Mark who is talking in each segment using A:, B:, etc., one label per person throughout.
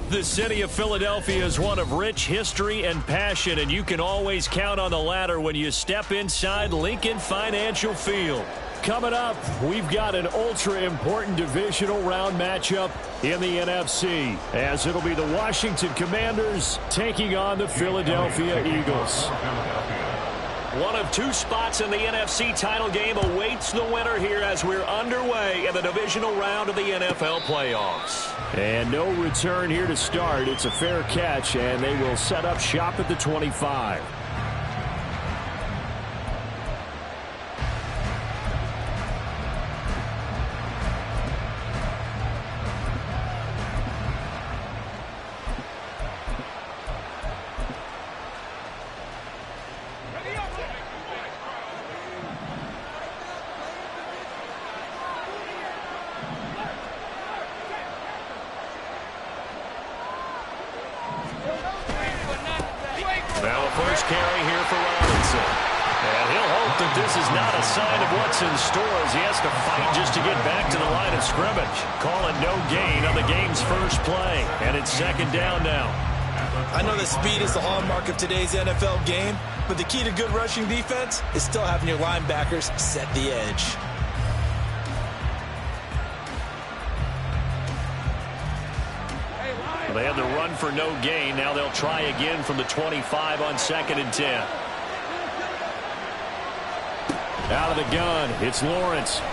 A: The city of Philadelphia is one of rich history and passion, and you can always count on the latter when you step inside Lincoln Financial Field. Coming up, we've got an ultra-important divisional round matchup in the NFC, as it'll be the Washington Commanders taking on the Philadelphia Eagles. One of two spots in the NFC title game awaits the winner here as we're underway in the divisional round of the NFL playoffs. And no return here to start. It's a fair catch, and they will set up shop at the 25. Now a first carry here for Robinson. And he'll hope that this is not a sign of what's in store as he has to fight just to get back to the line of scrimmage. Call it no gain on the game's first play. And it's second down now.
B: I know that speed is the hallmark of today's NFL game, but the key to good rushing defense is still having your linebackers set the edge.
A: They had the run for no gain. Now they'll try again from the 25 on 2nd and 10. Out of the gun, it's Lawrence. Oh,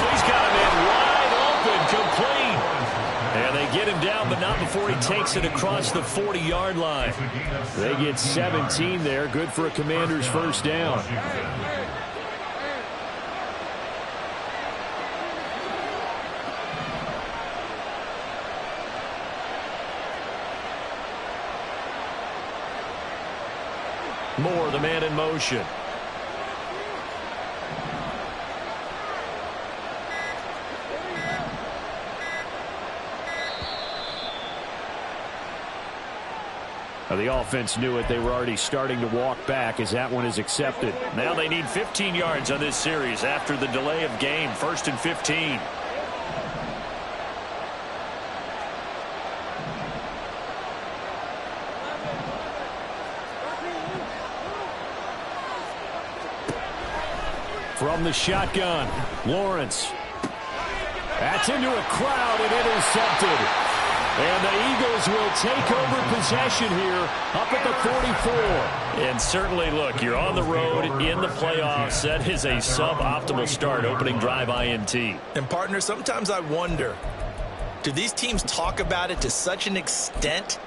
A: he's got him in wide open, complete. And they get him down, but not before he takes it across the 40-yard line. They get 17 there. Good for a Commander's first down. Moore, the man in motion. The offense knew it. They were already starting to walk back as that one is accepted. Now they need 15 yards on this series after the delay of game. 1st and 15. From the shotgun, Lawrence. That's into a crowd and intercepted. And the Eagles will take over possession here up at the 44. And certainly, look, you're on the road in the playoffs. That is a suboptimal start, opening drive INT.
B: And, partner, sometimes I wonder, do these teams talk about it to such an extent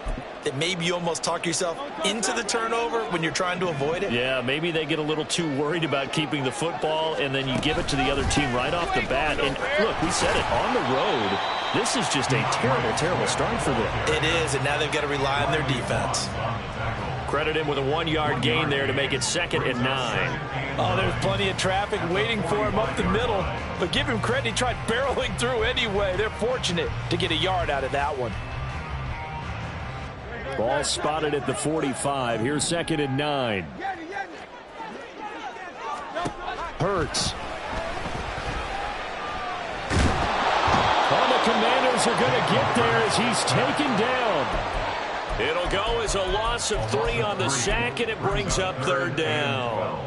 B: that maybe you almost talk yourself into the turnover when you're trying to avoid it?
A: Yeah, maybe they get a little too worried about keeping the football, and then you give it to the other team right off the bat. And, look, we said it, on the road, this is just a terrible, terrible start for them.
B: It is, and now they've got to rely on their defense.
A: Credit him with a 1-yard gain there to make it 2nd and 9.
B: Oh, there's plenty of traffic waiting for him up the middle. But give him credit, he tried barreling through anyway. They're fortunate to get a yard out of that one.
A: Ball spotted at the 45. Here's 2nd and 9. Hurts. Oh, the Commanders are going to get there as he's taken down. It'll go as a loss of 3 on the sack, and it brings up 3rd down.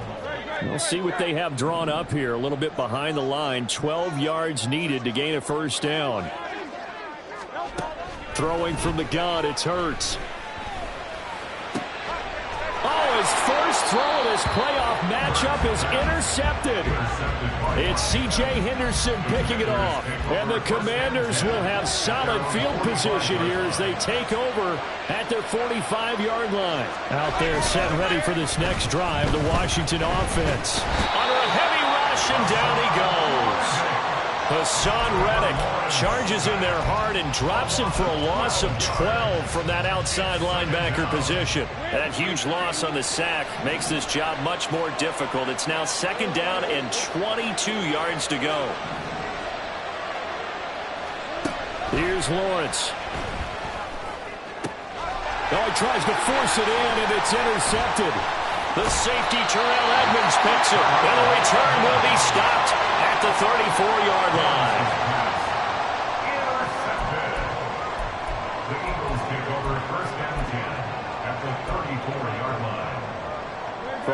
A: We'll see what they have drawn up here. A little bit behind the line. 12 yards needed to gain a first down. Throwing from the gun, it's Hurts. Oh, his first throw of this playoff matchup is intercepted. It's C.J. Henderson picking it off. And the Commanders will have solid field position here as they take over at their 45-yard line. Out there set ready for this next drive, the Washington offense. Under a heavy rush, and down he goes. Hassan Reddick charges in there hard and drops him for a loss of 12 from that outside linebacker position. That huge loss on the sack makes this job much more difficult. It's now 2nd down and 22 yards to go. Here's Lawrence. Oh, he tries to force it in, and it's intercepted. The safety, Terrell Edmonds, picks it. And the return will be stopped at the 34-yard line.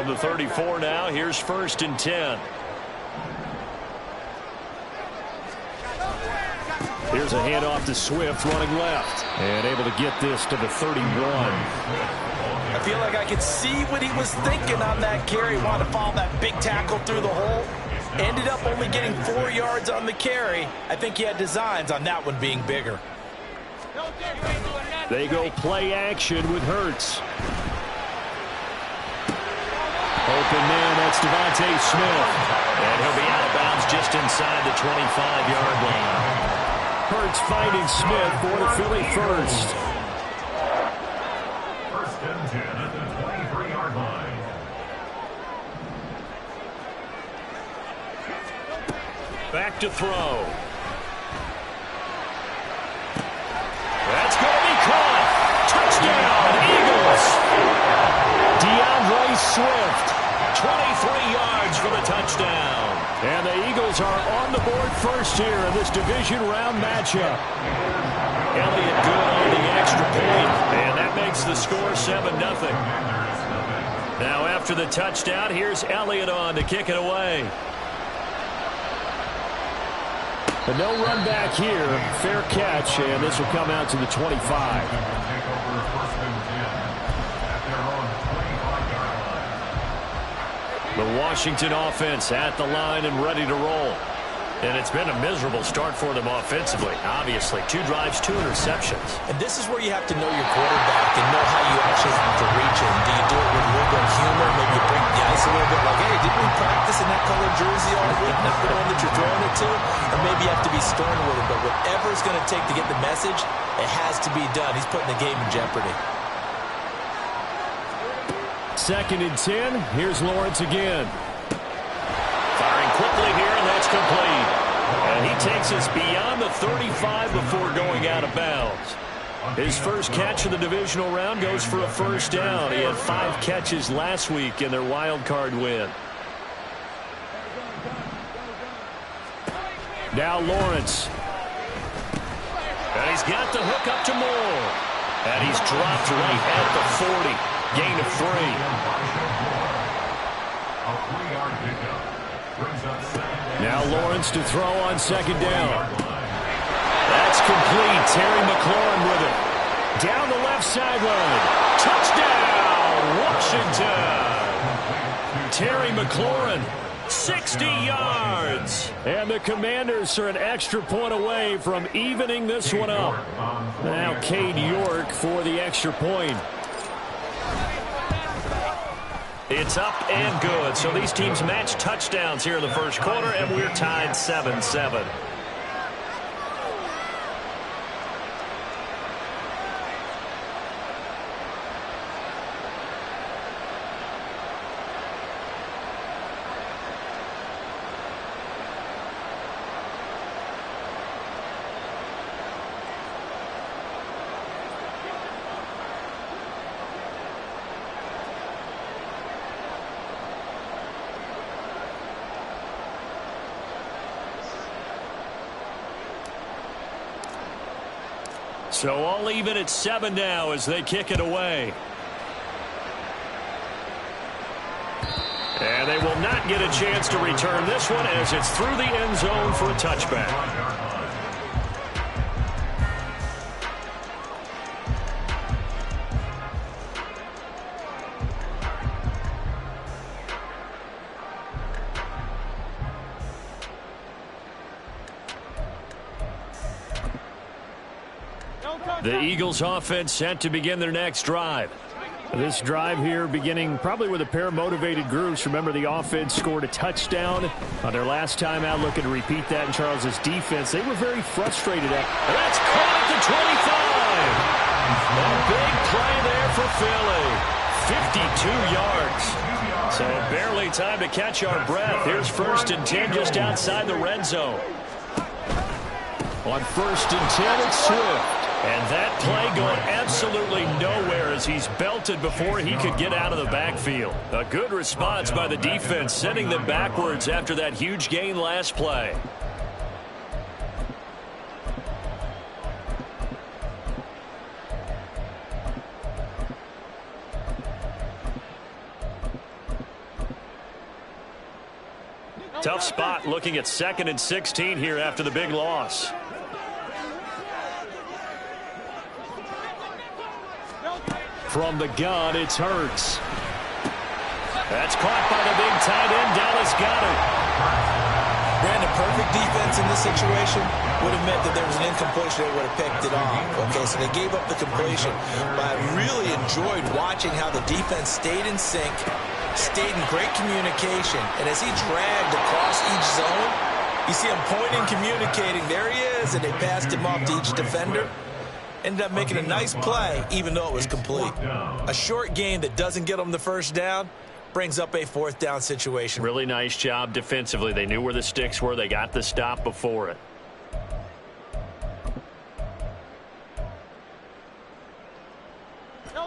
A: the 34 now. Here's 1st and 10. Here's a handoff to Swift running left. And able to get this to the 31.
B: I feel like I could see what he was thinking on that carry. Wanted to follow that big tackle through the hole. Ended up only getting 4 yards on the carry. I think he had designs on that one being bigger.
A: They go play action with Hurts. Open man, that's Devontae Smith. And he'll be out of bounds just inside the 25-yard line. Hurts finding Smith for the Philly first.
C: 1st and 10 at the 23-yard line.
A: Back to throw. That's going to be caught. Touchdown, Eagles. DeAndre Swift, 23 yards for the touchdown. And the Eagles are on the board first here in this division round matchup. Elliott good on the extra point, and that makes the score 7-0. Now after the touchdown, here's Elliott on to kick it away. But no run back here. Fair catch, and this will come out to the 25. The Washington offense at the line and ready to roll. And it's been a miserable start for them offensively. Obviously, 2 drives, 2 interceptions.
B: And this is where you have to know your quarterback and know how you actually have to reach him. Do you do it with a little bit of humor? Maybe you break the ice a little bit like, hey, didn't we practice in that color jersey all week? That's the one that you're throwing it to? Or maybe you have to be stern with it. But whatever it's going to take to get the message, it has to be done. He's putting the game in jeopardy.
A: 2nd and 10. Here's Lawrence again. Firing quickly here, and that's complete. And he takes us beyond the 35 before going out of bounds. His first catch of the divisional round goes for a 1st down. He had 5 catches last week in their wild card win. Now Lawrence. And he's got the hook up to Moore. And he's dropped right at the 40. Gain of 3. Now Lawrence to throw on 2nd down. That's complete. Terry McLaurin with it. Down the left sideline. Touchdown, Washington. Terry McLaurin, 60 yards. And the Commanders are an extra point away from evening this one up. Now Cade York for the extra point. It's up and good. So these teams match touchdowns here in the first quarter, and we're tied 7-7. So all even at 7 now as they kick it away. And they will not get a chance to return this one as it's through the end zone for a touchback. The Eagles offense set to begin their next drive. This drive here beginning probably with a pair of motivated groups. Remember, the offense scored a touchdown on their last time out. Looking to repeat that in Charles's defense. They were very frustrated at. That's caught at the 25. A big play there for Philly. 52 yards. So barely time to catch our breath. Here's 1st and 10 just outside the red zone. On 1st and 10, it's Swift. And that play going absolutely nowhere as he's belted before he could get out of the backfield. A good response by the defense, sending them backwards after that huge gain last play. Tough spot looking at 2nd and 16 here after the big loss. From the gun, it's Hurts. That's caught by the big tight end. Dallas got it.
B: Brandon, perfect defense in this situation would have meant that there was an incompletion. They would have picked it off. Okay, so they gave up the completion. But I really enjoyed watching how the defense stayed in sync, stayed in great communication. And as he dragged across each zone, you see him pointing, communicating. There he is, and they passed him off to each defender. Ended up making a nice play, even though it was complete. A short game that doesn't get them the first down brings up a 4th down situation.
A: Really nice job defensively. They knew where the sticks were. They got the stop before it.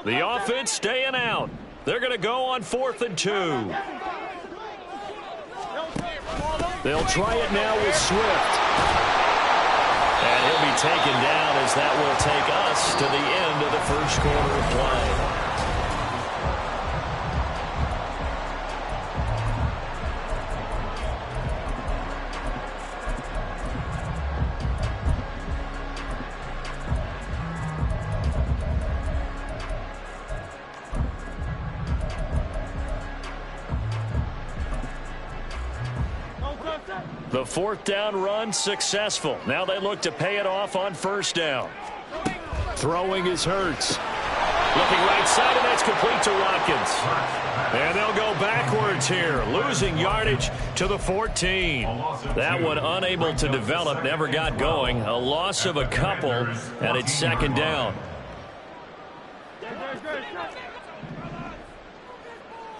A: The offense staying out. They're going to go on 4th and 2. They'll try it now with Swift. And he'll be taken down as that will take us to the end of the first quarter of play. The 4th down run successful. Now they look to pay it off on 1st down. Throwing is Hurts. Looking right side, and that's complete to Watkins. And they'll go backwards here, losing yardage to the 14. That one unable to develop, never got going. A loss of a couple, and it's 2nd down.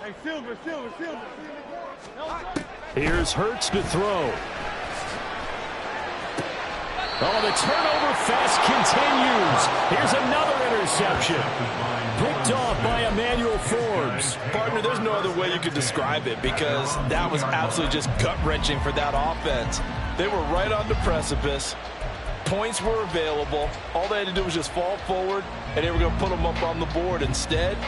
D: Hey, Silver.
A: Here's Hurts to throw. Oh, the turnover fest continues. Here's another interception. Picked off by Emmanuel Forbes.
E: Partner, there's no other way you could describe it because that was absolutely just gut-wrenching for that offense. They were right on the precipice. Points were available. All they had to do was just fall forward, and they were going to put them up on the board. Instead,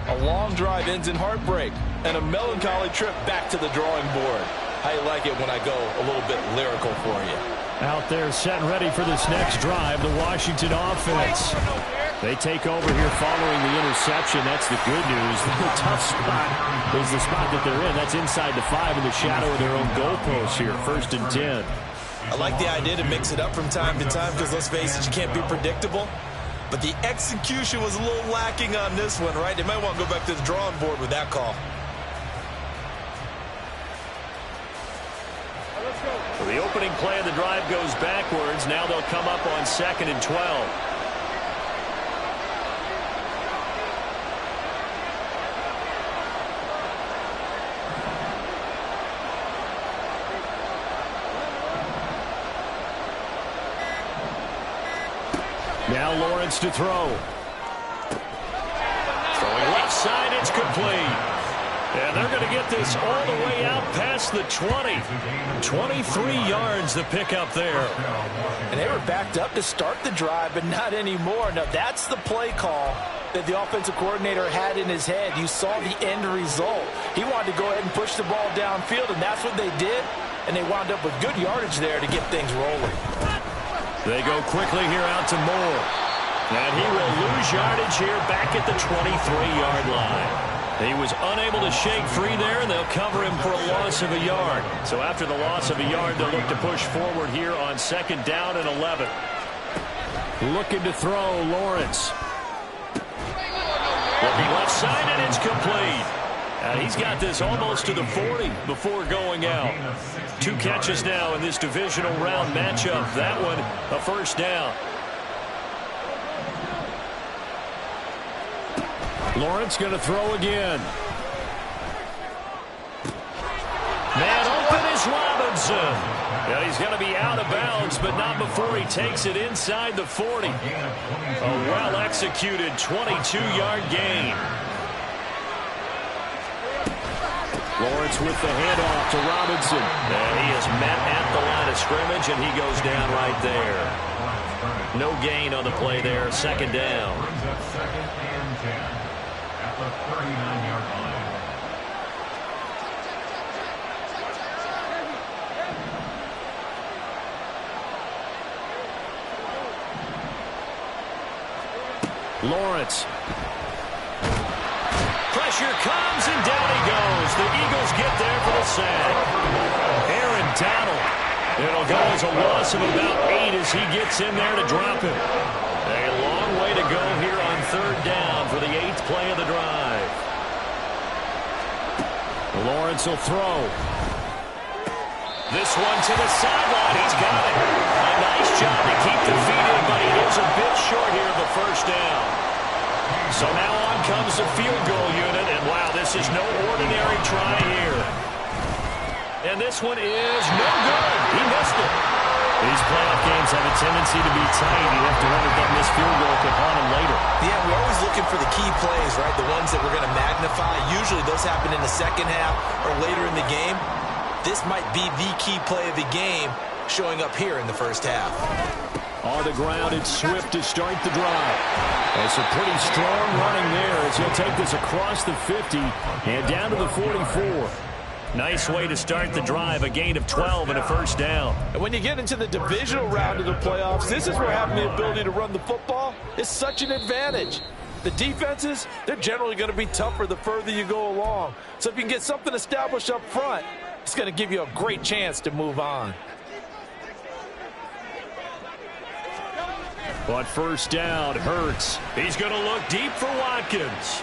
E: a long drive ends in heartbreak and a melancholy trip back to the drawing board. How you like it when I go a little bit lyrical for you?
A: Out there set and ready for this next drive, the Washington offense. They take over here following the interception. That's the good news. The tough spot is the spot that they're in. That's inside the 5 in the shadow of their own goalposts here, 1st and 10.
B: I like the idea to mix it up from time to time because, let's face it, you can't be predictable. But the execution was a little lacking on this one, right? They might want to go back to the drawing board with that call.
A: Well, the opening play of the drive goes backwards. Now they'll come up on 2nd and 12. Now Lawrence to throw. Throwing left side, it's complete. And they're going to get this all the way out past the 20. 23 yards the pickup there.
B: And they were backed up to start the drive, but not anymore. Now, that's the play call that the offensive coordinator had in his head. You saw the end result. He wanted to go ahead and push the ball downfield, and that's what they did. And they wound up with good yardage there to get things rolling.
A: They go quickly here out to Moore. And he will lose yardage here back at the 23-yard line. He was unable to shake free there, and they'll cover him for a loss of a yard. So after the loss of a yard, they'll look to push forward here on 2nd down and 11. Looking to throw, Lawrence. Looking left side, and it's complete. And he's got this almost to the 40 before going out. 2 catches now in this divisional round matchup. That one, a 1st down. Lawrence going to throw again. Man open is Robinson. Yeah, he's going to be out of bounds, but not before he takes it inside the 40. A well-executed 22-yard gain. Lawrence with the handoff to Robinson. And he is met at the line of scrimmage, and he goes down right there. No gain on the play there. 2nd down.
C: At the 39-yard line.
A: Lawrence. Pressure comes, and down he goes. The Eagles get there for the sack. Aaron Donald. It'll go as a loss of about 8 as he gets in there to drop him. A long way to go here on 3rd down for the 8th play of the drive. Lawrence will throw. This one to the sideline. He's got it. A nice job to keep the feet in, but he is a bit short here of the 1st down. So now on comes the field goal unit, and wow, this is no ordinary try here. And this one is no good. He missed it. These playoff games have a tendency to be tight. You have to wonder if that missed field goal could haunt him later.
B: Yeah, we're always looking for the key plays, right? The ones that we're going to magnify. Usually those happen in the 2nd half or later in the game. This might be the key play of the game showing up here in the 1st half.
A: On the ground, it's Swift to start the drive. It's a pretty strong running there as he'll take this across the 50 and down to the 44. Nice way to start the drive, a gain of 12 and a 1st down.
E: And when you get into the divisional round of the playoffs, this is where having the ability to run the football is such an advantage. The defenses, they're generally going to be tougher the further you go along. So if you can get something established up front, it's going to give you a great chance to move on.
A: But 1st down, Hurts. He's going to look deep for Watkins.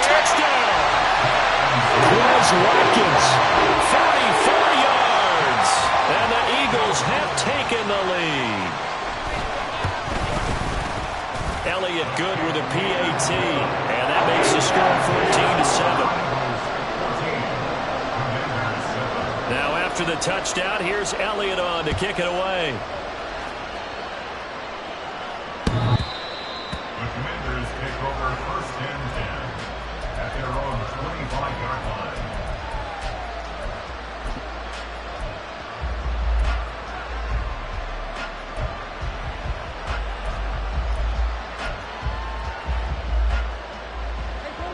A: Touchdown! Chris Watkins, 44 yards. And the Eagles have taken the lead. Elliott good with a PAT. And that makes the score 14-7. Now after the touchdown, here's Elliott on to kick it away.
C: The Commanders take over 1st and 10 at their own 25-yard line.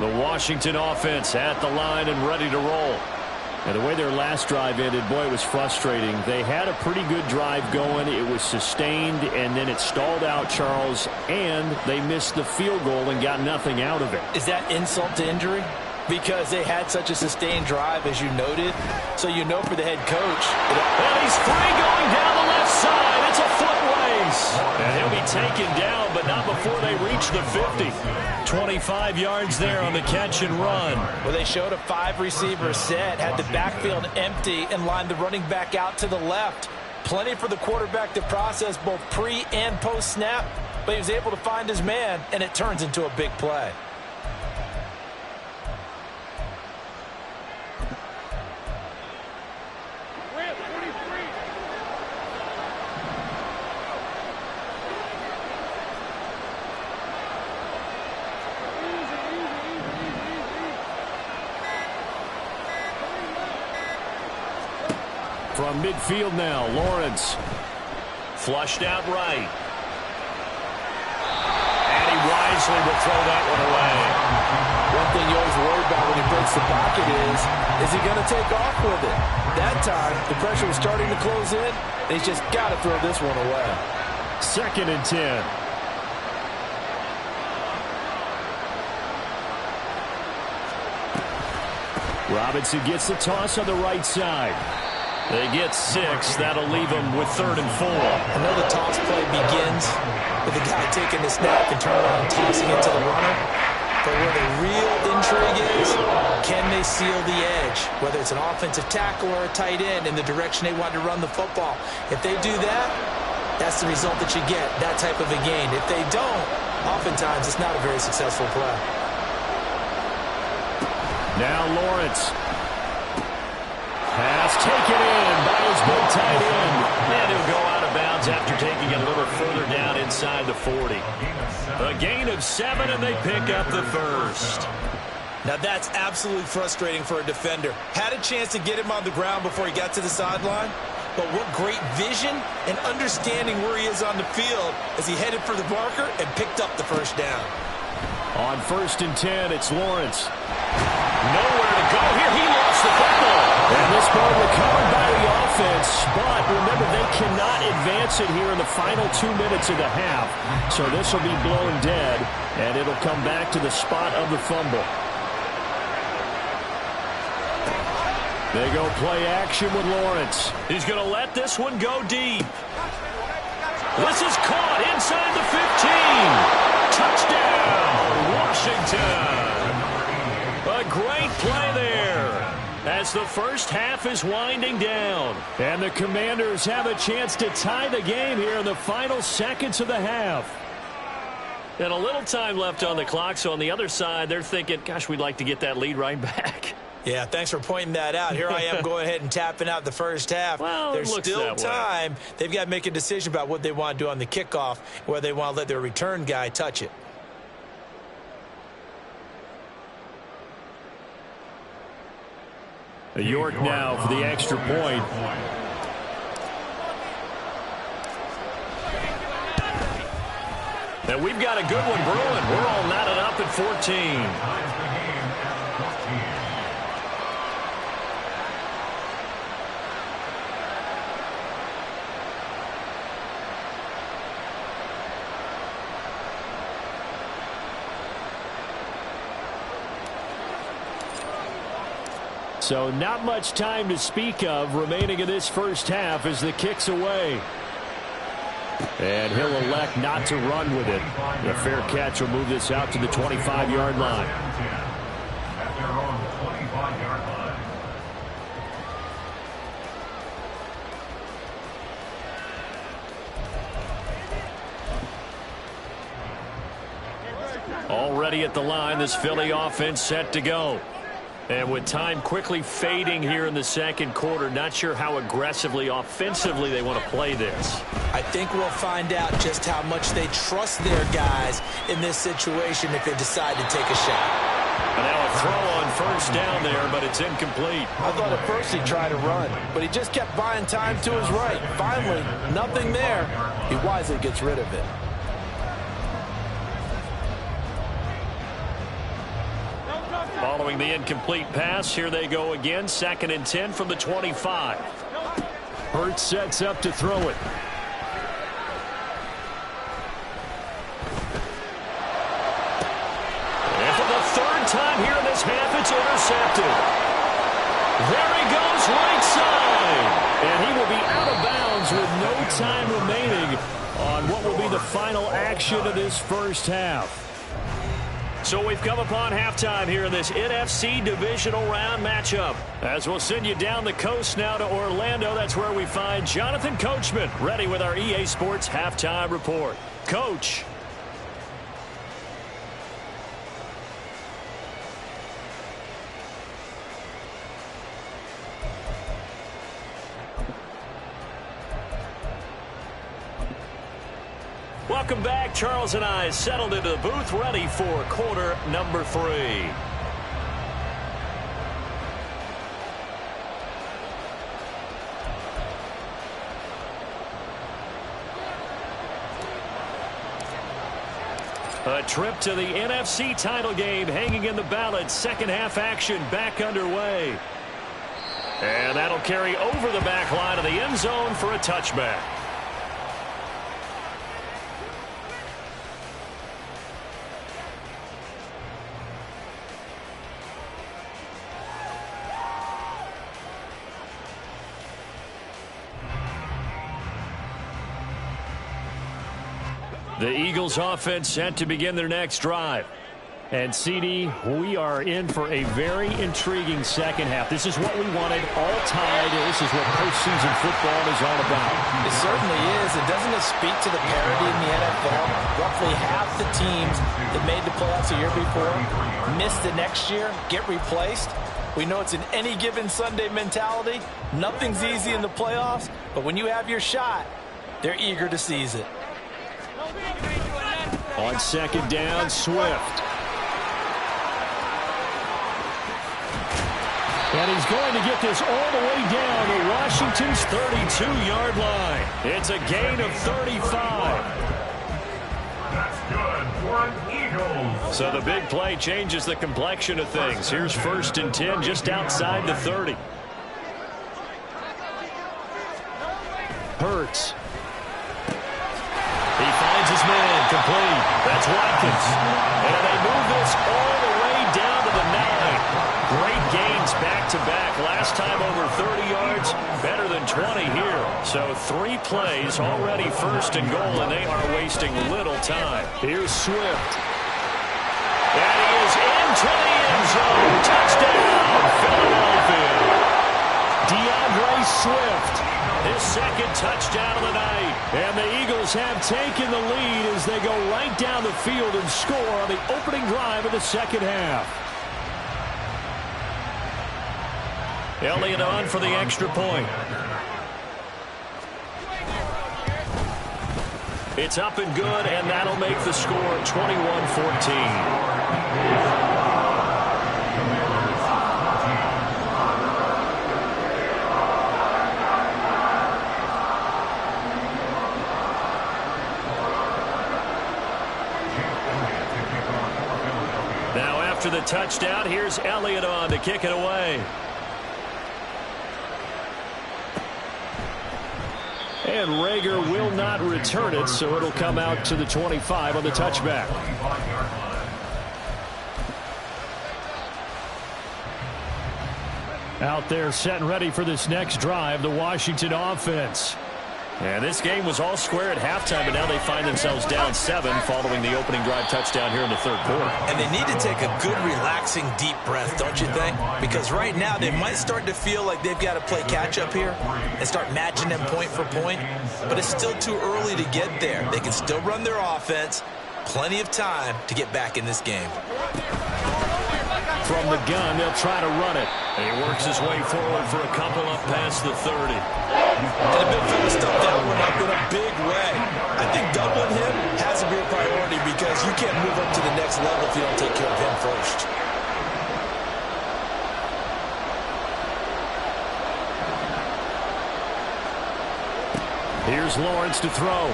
A: The Washington offense at the line and ready to roll. And the way their last drive ended, boy, it was frustrating. They had a pretty good drive going. It was sustained, and then it stalled out, Charles, and they missed the field goal and got nothing out of it.
B: Is that insult to injury? Because they had such a sustained drive, as you noted. So you know for the head coach.
A: And he's free going down the left side. It's a foot race. And he'll be taken down, but not before they reach the 50. 25 yards there on the catch and run.
B: Well, they showed a 5-receiver set, had the backfield empty, and lined the running back out to the left. Plenty for the quarterback to process both pre- and post-snap, but he was able to find his man, and it turns into a big play.
A: From midfield now, Lawrence. Flushed out right. And he wisely will throw that one away.
B: One thing you always worry about when he breaks the pocket is he going to take off with it? That time, the pressure was starting to close in, and he's just got to throw this one away.
A: 2nd and 10. Robinson gets the toss on the right side. They get 6. That'll leave them with 3rd and 4.
B: I know the toss play begins with the guy taking the snap and turning around and tossing it to the runner. But where the real intrigue is, can they seal the edge? Whether it's an offensive tackle or a tight end in the direction they want to run the football. If they do that, that's the result that you get, that type of a gain. If they don't, oftentimes it's not a very successful play.
A: Now Lawrence. Pass taken in by his big tight end. And he'll go out of bounds after taking it a little further down inside the 40. A gain of 7, and they pick up the 1st.
B: Now that's absolutely frustrating for a defender. Had a chance to get him on the ground before he got to the sideline. But what great vision and understanding where he is on the field as he headed for the marker and picked up the 1st down.
A: On 1st and 10, it's Lawrence. Nowhere to go here. He lost the football. And this ball recovered by the offense. offense, but remember, they cannot advance it here in the final 2 minutes of the half. So this will be blown dead, and it'll come back to the spot of the fumble. They go play action with Lawrence. He's going to let this one go deep. This is caught inside the 15. Touchdown, Washington. A great play there as the first half is winding down. And the Commanders have a chance to tie the game here in the final seconds of the half.
D: And a little time left on the clock, so on the other side, they're thinking, gosh, we'd like to get that lead right back.
B: Yeah, thanks for pointing that out. Here I am going ahead and tapping out the first half.
D: Well,
B: there's still time.
D: Way.
B: They've got to make a decision about what they want to do on the kickoff, whether they want to let their return guy touch it.
A: York now for the extra point.
D: And we've got a good one brewing. We're all knotted up at 14.
A: So not much time to speak of remaining in this first half as the kick's away. And he'll elect not to run with it. The fair catch will move this out to the 25-yard line.
C: At their own 25-yard line.
A: Already at the line, this Philly offense set to go. And with time quickly fading here in the second quarter, not sure how aggressively, offensively they want to play this.
B: I think we'll find out just how much they trust their guys in this situation if they decide to take a shot.
A: And now a throw on first down there, but it's incomplete.
B: I thought at first he'd try to run, but he just kept buying time to his right. Finally, nothing there. He wisely gets rid of it.
A: Following the incomplete pass, here they go again. 2nd and 10 from the 25. Hurts sets up to throw it. And for the third time here in this half, it's intercepted. There he goes right side. And he will be out of bounds with no time remaining on what will be the final action of this first half. So we've come upon halftime here in this NFC Divisional Round matchup. As we'll send you down the coast now to Orlando, that's where we find Jonathan Coachman ready with our EA Sports Halftime Report. Coach. Welcome back. Charles and I settled into the booth, ready for quarter number 3. A trip to the NFC title game hanging in the balance. Second half action back underway. And that'll carry over the back line of the end zone for a touchback. The Eagles offense set to begin their next drive. And CD, we are in for a very intriguing second half. This is what we wanted, all tied. This is what postseason football is all about.
B: It certainly is. And doesn't it speak to the parity in the NFL? Roughly half the teams that made the playoffs a year before miss the next year, get replaced. We know it's an any given Sunday mentality. Nothing's easy in the playoffs, but when you have your shot, they're eager to seize it.
A: On second down, Swift. And he's going to get this all the way down to Washington's 32-yard line. It's a gain of 35.
C: That's good for an Eagles.
A: So the big play changes the complexion of things. Here's 1st and 10 just outside the 30. Hurts.
D: He finds his man, complete. That's Watkins. And they move this all the way down to the 9. Great gains back-to-back. Last time over 30 yards, better than 20 here. So 3 plays, already first and goal, and they are wasting little time.
A: Here's Swift.
D: And he is into the end zone. Touchdown, Philadelphia.
A: DeAndre Swift.
D: His second touchdown of the night.
A: And the Eagles have taken the lead as they go right down the field and score on the opening drive of the second half.
D: Elliott on for the extra point. It's up and good, and that'll make the score 21-14. After the touchdown, here's Elliott on to kick it away.
A: And Rager will not return it, so it'll come out to the 25 on the touchback. Out there set and ready for this next drive, the Washington offense.
D: And this game was all square at halftime, but now they find themselves down 7 following the opening drive touchdown here in the third quarter.
B: And they need to take a good, relaxing, deep breath, don't you think? Because right now they might start to feel like they've got to play catch-up here and start matching them point for point. But it's still too early to get there. They can still run their offense. Plenty of time to get back in this game.
A: From the gun, they'll try to run it.
D: And he works his way forward for a couple up past the 30.
B: And the big fella stuffed that one up in a big way. I think doubling him has to be a priority because you can't move up to the next level if you don't take care of him first.
A: Here's Lawrence to throw.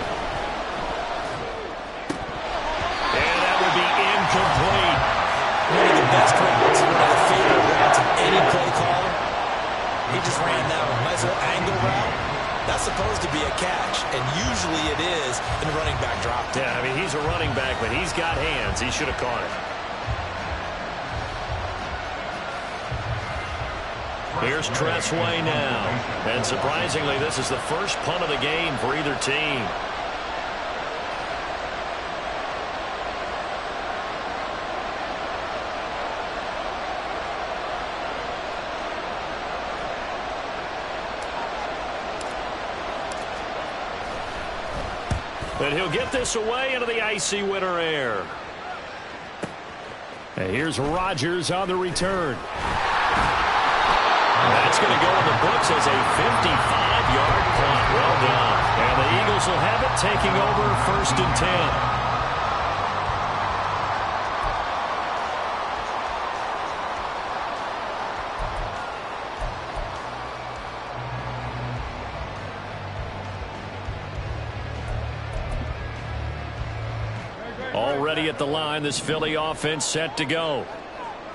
D: And that will be incomplete.
B: One of the best routes, one of the favorite routes of any play caller. He just ran that one. Nice little angle route. That's supposed to be a catch, and usually it is, and the running back dropped it.
D: Yeah, I mean, he's a running back, but he's got hands. He should have caught it. Here's Tressway now. And surprisingly, this is the first punt of the game for either team. And he'll get this away into the icy winter air.
A: And here's Rodgers on the return.
D: That's going to go in the books as a 55-yard punt. Well done. And the Eagles will have it, taking over 1st and 10. Already at the line, this Philly offense set to go.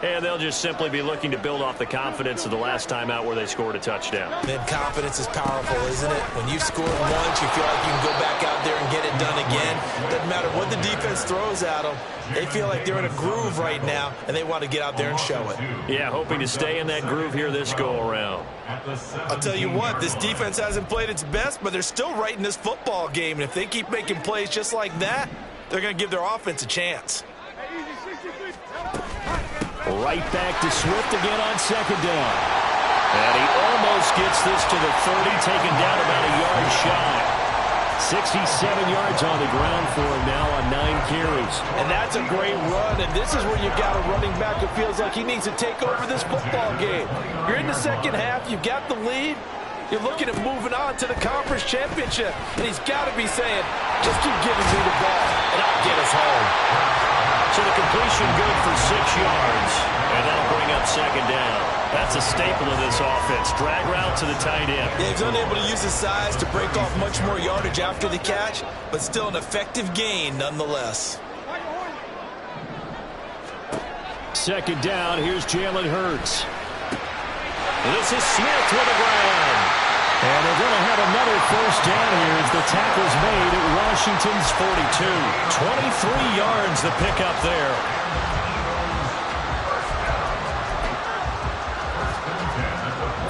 D: And they'll just simply be looking to build off the confidence of the last time out where they scored a touchdown.
B: Man, confidence is powerful, isn't it? When you've scored once, you feel like you can go back out there and get it done again. Doesn't matter what the defense throws at them. They feel like they're in a groove right now, and they want to get out there and show it.
D: Yeah, hoping to stay in that groove here this go-around.
B: I'll tell you what, this defense hasn't played its best, but they're still right in this football game. And if they keep making plays just like that, they're going to give their offense a chance.
A: Right back to Swift again on 2nd down. And he almost gets this to the 30, taken down about a yard shy. 67 yards on the ground for him now on 9 carries.
E: And that's a great run, and this is where you've got a running back who feels like he needs to take over this football game. You're in the second half, you've got the lead. You're looking at moving on to the conference championship, and he's got to be saying, just keep giving me the ball, and I'll get us home.
D: So the completion good for 6 yards, and that'll bring up 2nd down. That's a staple of this offense. Drag route to the tight end.
B: Yeah, he's unable to use his size to break off much more yardage after the catch, but still an effective gain nonetheless.
A: 2nd down, here's Jalen Hurts.
D: This is Smith with a grab.
A: And they're going to have another first down here as the tackle's made at Washington's 42. 23 yards the pickup there.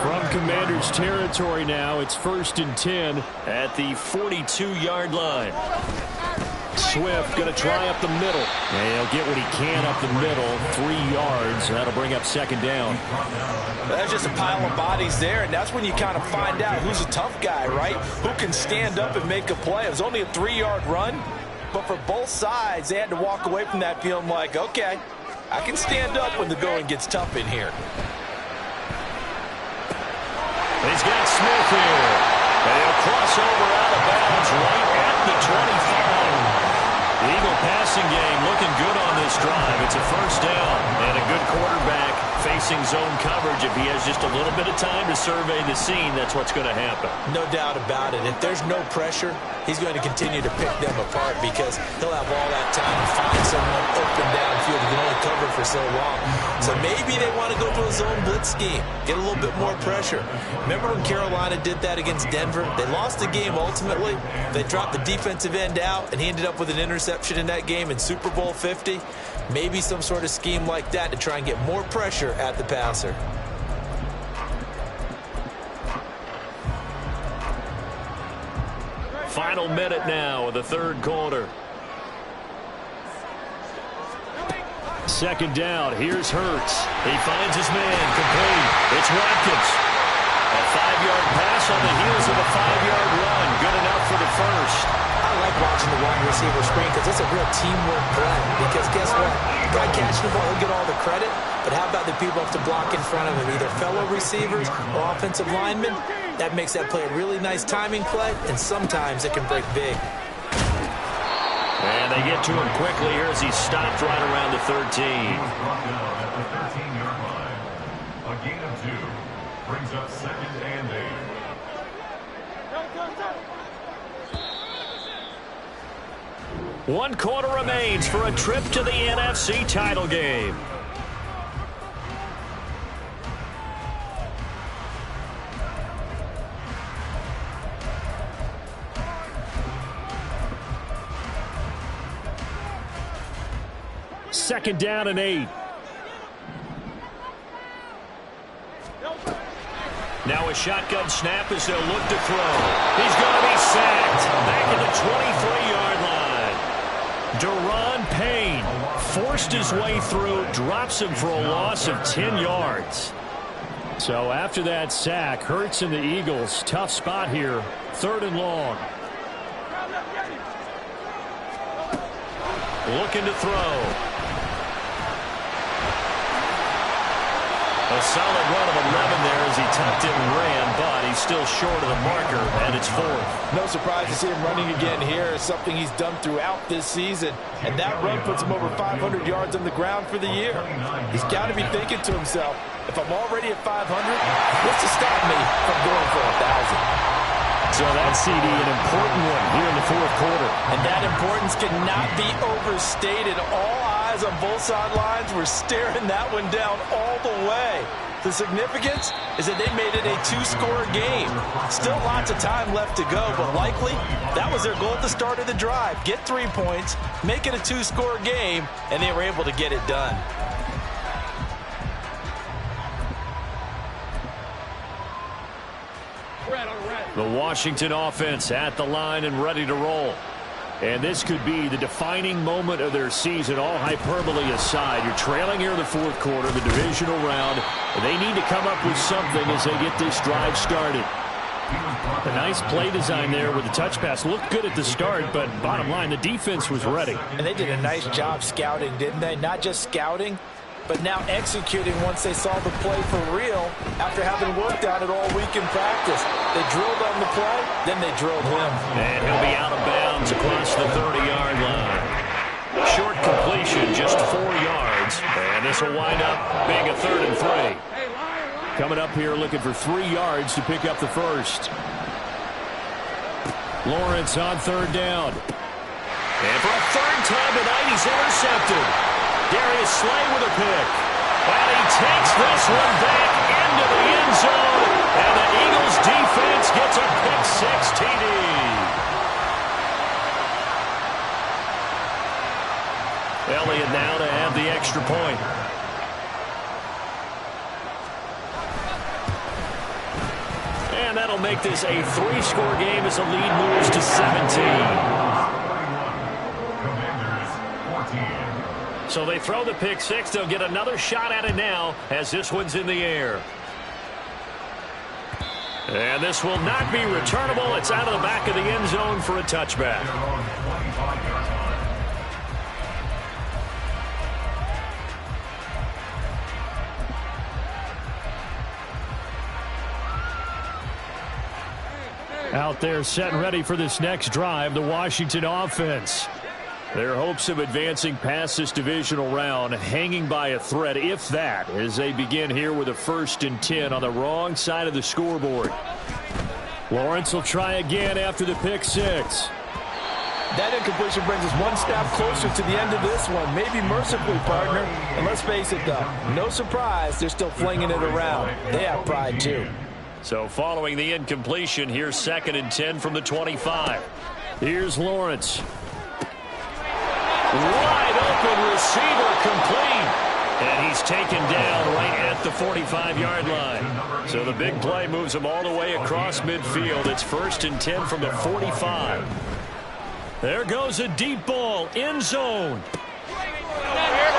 A: From Commanders territory now, it's 1st and 10 at the 42-yard line. Swift going to try up the middle. And he'll get what he can up the middle. 3 yards. That'll bring up 2nd down.
E: That's just a pile of bodies there, and that's when you kind of find out who's a tough guy, right? Who can stand up and make a play. It was only a 3-yard run, but for both sides, they had to walk away from that feeling like, okay, I can stand up when the going gets tough in here.
A: He's got Smith here. And he'll cross over out of bounds right at the 25. The Eagle passing game looking good on this drive. It's a first down and a good quarterback facing zone coverage. If he has just a little bit of time to survey the scene, that's what's going to happen.
B: No doubt about it. If there's no pressure, he's going to continue to pick them apart because he'll have all that time to find someone open downfield. He can only cover for so long. So maybe they want to go to a zone blitz scheme, get a little bit more pressure. Remember when Carolina did that against Denver? They lost the game ultimately. They dropped the defensive end out, and he ended up with an interception in that game in Super Bowl 50. Maybe some sort of scheme like that to try and get more pressure at the passer.
A: Final minute now of the 3rd quarter. 2nd down. Here's Hurts. He finds his man. Complete. It's Watkins. A 5-yard pass on the heels of a 5-yard run. Good enough for the first.
B: I like watching the wide receiver screen because it's a real teamwork play. Because guess what? The guy catching the ball, he'll get all the credit. But how about the people up to block in front of him, either fellow receivers or offensive linemen? That makes that play a really nice timing play, and sometimes it can break big.
A: And they get to him quickly here as he's stopped right around the 13.
C: At the 13-yard line. A gain of 2 brings up 2nd and 8.
A: One quarter remains for a trip to the NFC title game. Second down and 8. Now a shotgun snap as they'll look to throw. He's going to be sacked back at the 23-yard line. Deron Payne forced his way through, drops him for a loss of 10 yards. So after that sack, Hurts and the Eagles, tough spot here, 3rd and long. Looking to throw. A solid run of 11 there as he tucked it and ran, but he's still short of the marker, and it's 4th.
E: No surprise to see him running again here. It's something he's done throughout this season. And that run puts him over 500 yards on the ground for the year. He's got to be thinking to himself, if I'm already at 500, what's to stop me from going for 1,000?
A: So that CD, an important one here in the 4th quarter.
E: And that importance cannot be overstated. All eyes on both sidelines were staring that one down all the way. The significance is that they made it a 2-score game. Still lots of time left to go, but likely that was their goal at the start of the drive. Get 3 points, make it a 2-score game, and they were able to get it done.
A: The Washington offense at the line and ready to roll. And this could be the defining moment of their season, all hyperbole aside. You're trailing here in the 4th quarter, the divisional round. And they need to come up with something as they get this drive started. A nice play design there with the touch pass. Looked good at the start, but bottom line, the defense was ready.
E: And they did a nice job scouting, didn't they? Not just scouting, but now executing once they saw the play for real after having worked on it all week in practice. They drilled on the play, then they drilled him.
A: And he'll be out of bounds across the 30-yard line. Short completion, just 4 yards. And this will wind up being a 3rd and 3. Coming up here looking for 3 yards to pick up the first. Lawrence on 3rd down. And for a 3rd time tonight, he's intercepted. Darius Slay with a pick. And he takes this one back into the end zone. And the Eagles defense gets a pick-6 TD. Elliott now to have the extra point. And that'll make this a 3-score game as the lead moves to 17. So they throw the pick-6. They'll get another shot at it now as this one's in the air. And this will not be returnable. It's out of the back of the end zone for a touchback. Out there set and ready for this next drive, the Washington offense. Their hopes of advancing past this divisional round hanging by a thread, if that, as they begin here with a 1st and 10 on the wrong side of the scoreboard. Lawrence will try again after the pick-6.
E: That incompletion brings us one step closer to the end of this one. Maybe mercifully, partner. And let's face it, though, no surprise, they're still flinging it around. They have pride, too.
A: So following the incompletion, here's 2nd and 10 from the 25. Here's Lawrence. Wide open receiver complete. And he's taken down right at the 45-yard line. So the big play moves him all the way across midfield. It's 1st and 10 from the 45. There goes a deep ball, end zone.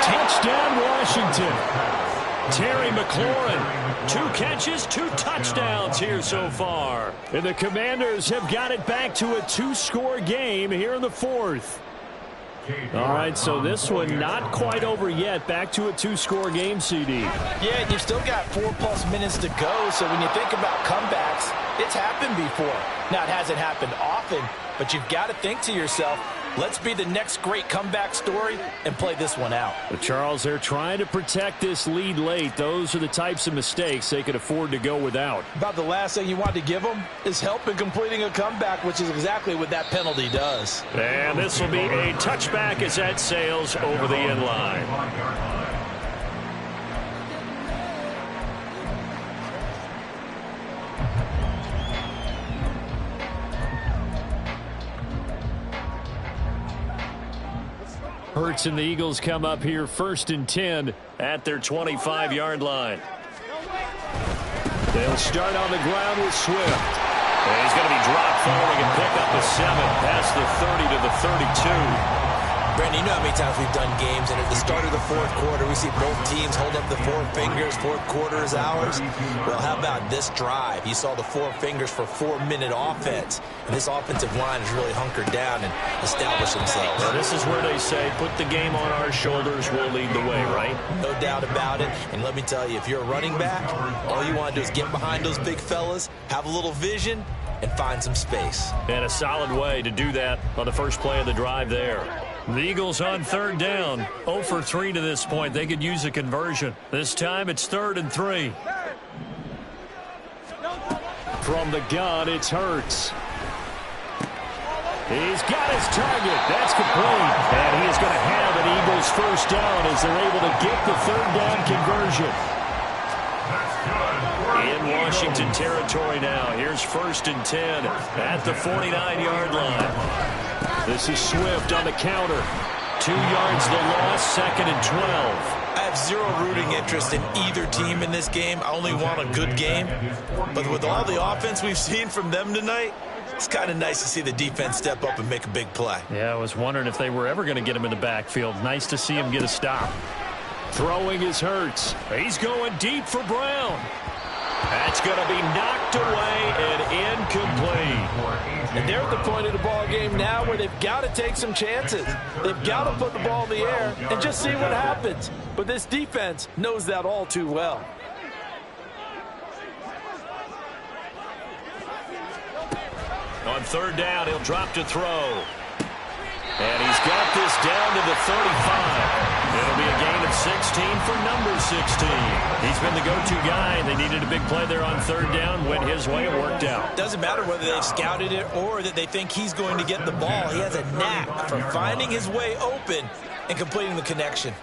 A: Touchdown, Washington. Terry McLaurin, 2 catches, 2 touchdowns here so far. And the Commanders have got it back to a 2-score game here in the 4th. All right, so this one not quite over yet. Back to a 2-score game, CD.
E: Yeah, you've still got 4+ minutes to go, so when you think about comebacks, it's happened before. Now, it hasn't happened often, but you've got to think to yourself, let's be the next great comeback story and play this one out.
A: But Charles, they're trying to protect this lead late. Those are the types of mistakes they could afford to go without.
E: About the last thing you want to give them is help in completing a comeback, which is exactly what that penalty does.
A: And this will be a touchback as that sails over the end line. Hurts and the Eagles come up here 1st and 10 at their 25-yard line. They'll start on the ground with Swift. And he's going to be dropped following a pickup of 7 past the 30 to the 32.
B: Brandon, you know how many times we've done games, and at the start of the 4th quarter, we see both teams hold up the 4 fingers, 4th quarter is ours. Well, how about this drive? You saw the 4 fingers for 4-minute offense, and this offensive line has really hunkered down and established themselves.
A: Now, this is where they say, put the game on our shoulders, we'll lead the way, right?
B: No doubt about it, and let me tell you, if you're a running back, all you want to do is get behind those big fellas, have a little vision, and find some space.
A: And a solid way to do that on the first play of the drive there. The Eagles on 3rd down, 0 for 3 to this point. They could use a conversion. This time it's 3rd and 3. From the gun, it's Hurts. He's got his target. That's complete. And he is going to have an Eagles 1st down as they're able to get the 3rd down conversion. In Washington territory now. Here's 1st and 10 at the 49-yard line. This is Swift on the counter. 2 yards the loss, 2nd and 12.
B: I have zero rooting interest in either team in this game. I only want a good game. But with all the offense we've seen from them tonight, it's kind of nice to see the defense step up and make a big play.
A: Yeah, I was wondering if they were ever going to get him in the backfield. Nice to see him get a stop. Throwing is Hurts. He's going deep for Brown. That's going to be knocked away and incomplete.
E: And they're at the point of the ball game now where they've got to take some chances. They've got to put the ball in the air and just see what happens. But this defense knows that all too well.
A: On 3rd down, he'll drop to throw. And he's got this down to the 35. It'll be a gain of 16 for number 16. He's been the go-to guy. They needed a big play there on 3rd down. Went his way. It worked out.
B: Doesn't matter whether they've scouted it or that they think he's going to get the ball. He has a knack for finding his way open and completing the connection.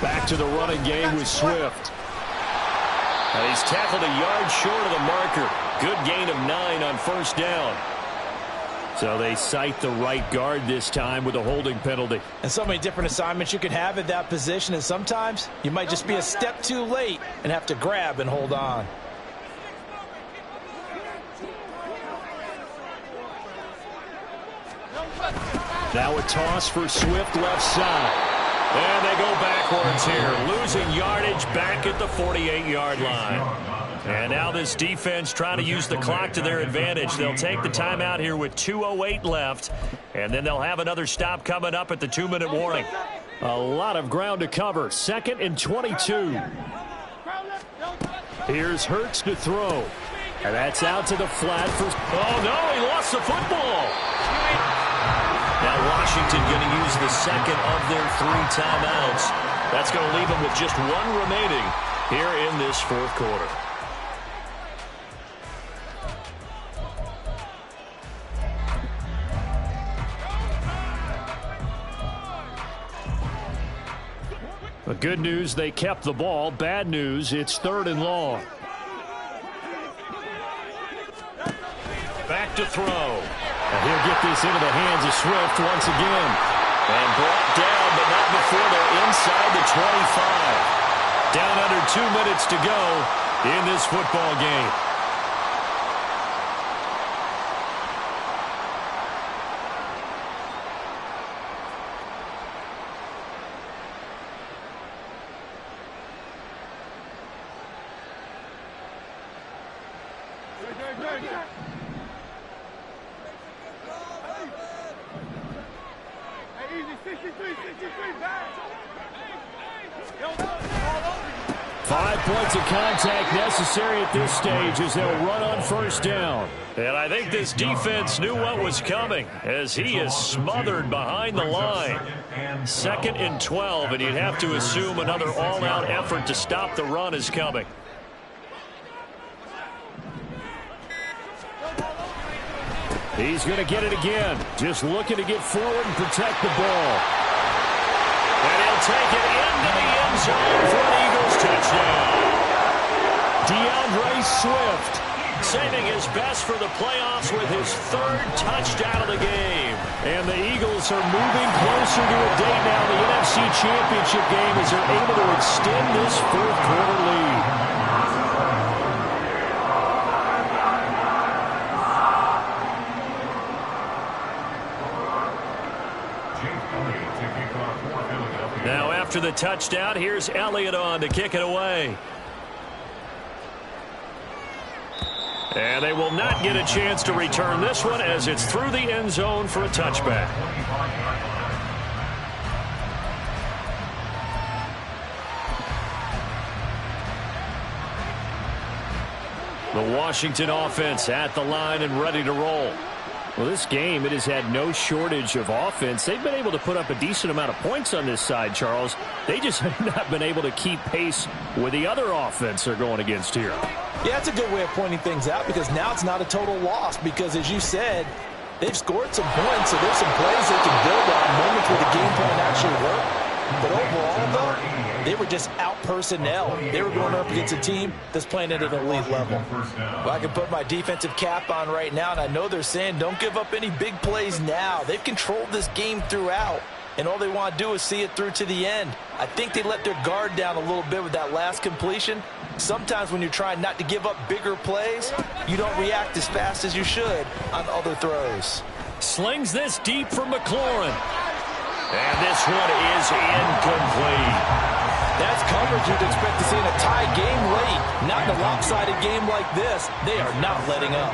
A: Back back to the running game with Swift. And he's tackled a yard short of the marker. Good gain of 9 on first down. So they cite the right guard this time with a holding penalty.
B: And so many different assignments you can have at that position, and sometimes you might just be a step too late and have to grab and hold on.
A: Now a toss for Swift left side. And they go backwards here, losing yardage back at the 48-yard line. And now this defense trying to use the clock to their advantage. They'll take the timeout here with 2:08 left, and then they'll have another stop coming up at the 2-minute warning. A lot of ground to cover. 2nd and 22. Here's Hurts to throw. And that's out to the flat for... Oh, no, he lost the football. Now Washington going to use the second of their 3 timeouts. That's going to leave them with just 1 remaining here in this 4th quarter. The good news, they kept the ball. Bad news, it's 3rd and long. Back to throw. And he'll get this into the hands of Swift once again. And brought down, but not before they're inside the 25. Down under 2 minutes to go in this football game. Points of contact necessary at this stage as they'll run on first down. And I think this defense knew what was coming as he is smothered behind the line. 2nd and 12, and you'd have to assume another all-out effort to stop the run is coming. He's going to get it again. Just looking to get forward and protect the ball. And he'll take it into the end zone for an Eagles touchdown. DeAndre Swift saving his best for the playoffs with his 3rd touchdown of the game. And the Eagles are moving closer to a date now in the NFC Championship game as they're able to extend this 4th quarter lead. Now after the touchdown, here's Elliott on to kick it away. And they will not get a chance to return this one as it's through the end zone for a touchback. The Washington offense at the line and ready to roll. Well, this game, it has had no shortage of offense. They've been able to put up a decent amount of points on this side, Charles. They just have not been able to keep pace with the other offense they're going against here.
B: Yeah, that's a good way of pointing things out because now it's not a total loss because, as you said, they've scored some points, so there's some plays they can build on, moments where the game plan actually worked. But overall, though, they were just out-personnel. They were going up against a team that's playing at an elite level. Well, I can put my defensive cap on right now, and I know they're saying don't give up any big plays now. They've controlled this game throughout, and all they want to do is see it through to the end. I think they let their guard down a little bit with that last completion. Sometimes when you're trying not to give up bigger plays, you don't react as fast as you should on other throws.
A: Slings this deep for McLaurin. And this one is incomplete.
B: That's coverage you'd expect to see in a tie game late. Not in a lopsided game like this. They are not letting up.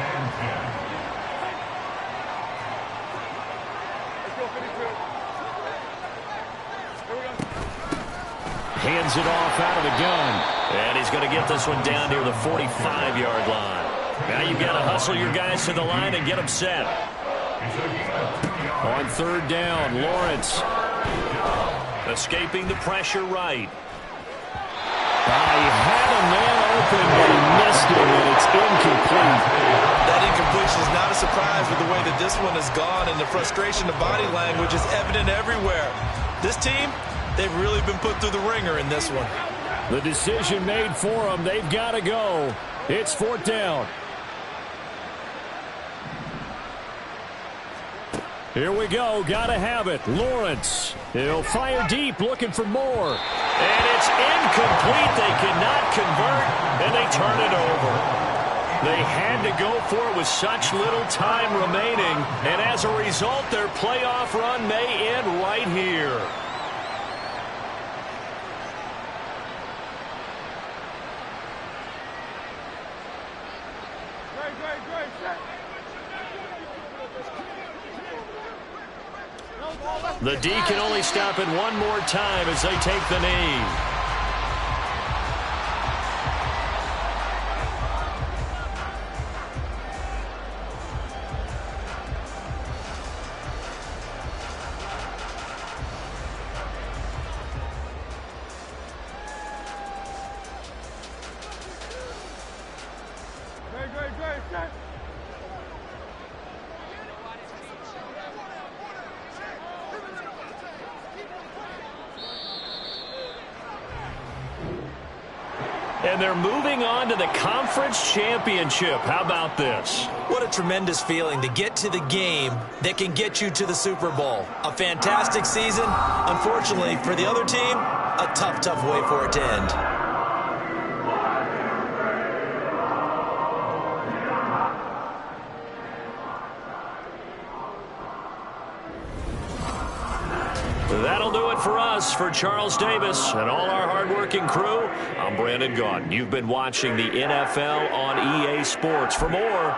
A: Hands it off out of the gun. And he's going to get this one down near the 45-yard line. Now you've got to hustle your guys to the line and get them set. On 3rd down, Lawrence escaping the pressure right. He had a man open, but he missed it, and it's incomplete.
E: That incompletion is not a surprise with the way that this one has gone, and the frustration of body language is evident everywhere. This team,
B: they've really been put through the ringer in this one.
A: The decision made for them. They've got to go. It's 4th down. Here we go. Got to have it. Lawrence. He'll fire deep, looking for more.
D: And it's incomplete. They cannot convert, and they turn it over. They had to go for it with such little time remaining, and as a result, their playoff run may end right here. The D can only stop it one more time as they take the knee. And they're moving on to the conference championship. How about this?
B: What a tremendous feeling to get to the game that can get you to the Super Bowl. A fantastic season. Unfortunately, for the other team, a tough, tough way for it to end.
D: That'll do it for us. For Charles Davis and all our hardworking crew, I'm Brandon Gaudin. You've been watching the NFL on EA Sports. For more,